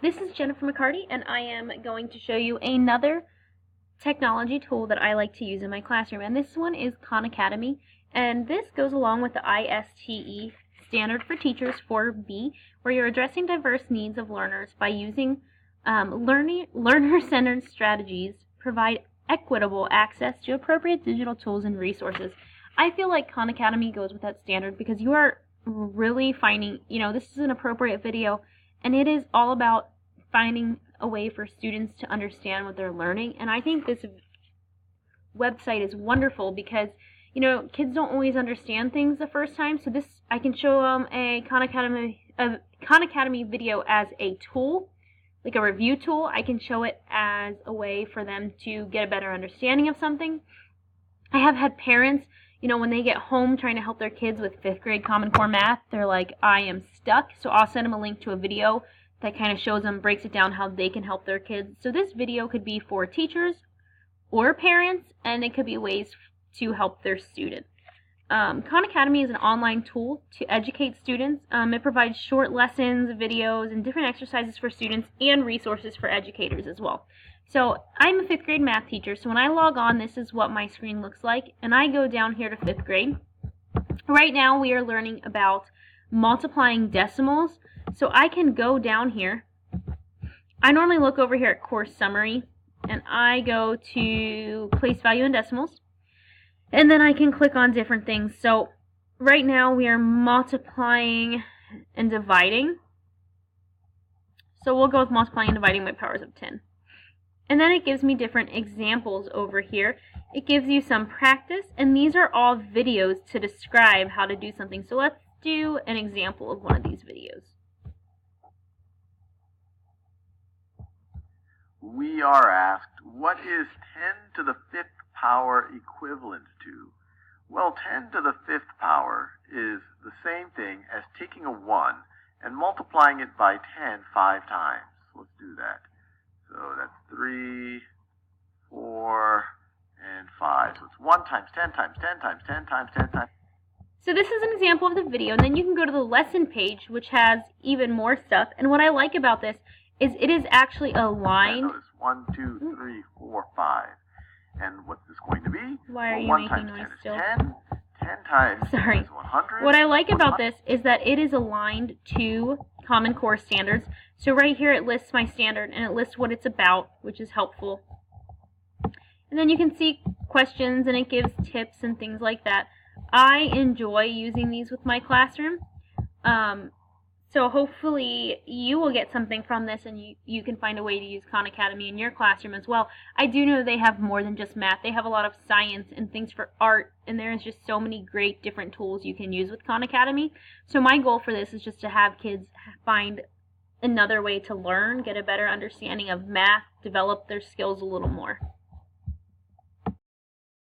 This is Jennifer McCarty, and I am going to show you another technology tool that I like to use in my classroom. And this one is Khan Academy, and this goes along with the ISTE Standard for Teachers 4B, where you're addressing diverse needs of learners by using learner-centered strategies, provide equitable access to appropriate digital tools and resources. I feel like Khan Academy goes with that standard because you are really finding, this is an appropriate video, and it is all about finding a way for students to understand what they're learning. And I think this website is wonderful because, kids don't always understand things the first time. So I can show them a Khan Academy video as a tool, like a review tool. I can show it as a way for them to get a better understanding of something. I have had parents, when they get home trying to help their kids with 5th grade Common Core math, they're like, I am stuck. So I'll send them a link to a video that kind of shows them, breaks it down how they can help their kids. So this video could be for teachers or parents, and it could be ways to help their students. Khan Academy is an online tool to educate students. It provides short lessons, videos, and different exercises for students and resources for educators as well. So I'm a 5th grade math teacher, so when I log on, this is what my screen looks like, and I go down here to 5th grade. Right now we are learning about multiplying decimals, so I can go down here. I normally look over here at course summary, and I go to place value in decimals, and then I can click on different things. So right now we are multiplying and dividing, so we'll go with multiplying and dividing by powers of 10. And then it gives me different examples over here. It gives you some practice, and these are all videos to describe how to do something. So let's do an example of one of these videos. We are asked, what is 10 to the 5th power equivalent to? Well, 10 to the 5th power is the same thing as taking a 1 and multiplying it by 10 5 times. Let's do that. So that's 3, 4, and 5. So it's 1 times 10 times 10 times 10 times 10 times. So this is an example of the video, and then you can go to the lesson page, which has even more stuff. And what I like about this is it is actually aligned. Notice 1, 2, 3, 4, 5. And what's this going to be? Why are you 1 making times noise 10 still? is 10. 10 times 10 is 100. What I like about this is that it is aligned to Common Core standards. So right here it lists my standard, and it lists what it's about, which is helpful. And then you can see questions, and it gives tips and things like that. I enjoy using these with my classroom. So hopefully you will get something from this, and you can find a way to use Khan Academy in your classroom as well. I do know they have more than just math. They have a lot of science and things for art, and there is just so many great different tools you can use with Khan Academy. So my goal for this is just to have kids find another way to learn, get a better understanding of math, develop their skills a little more.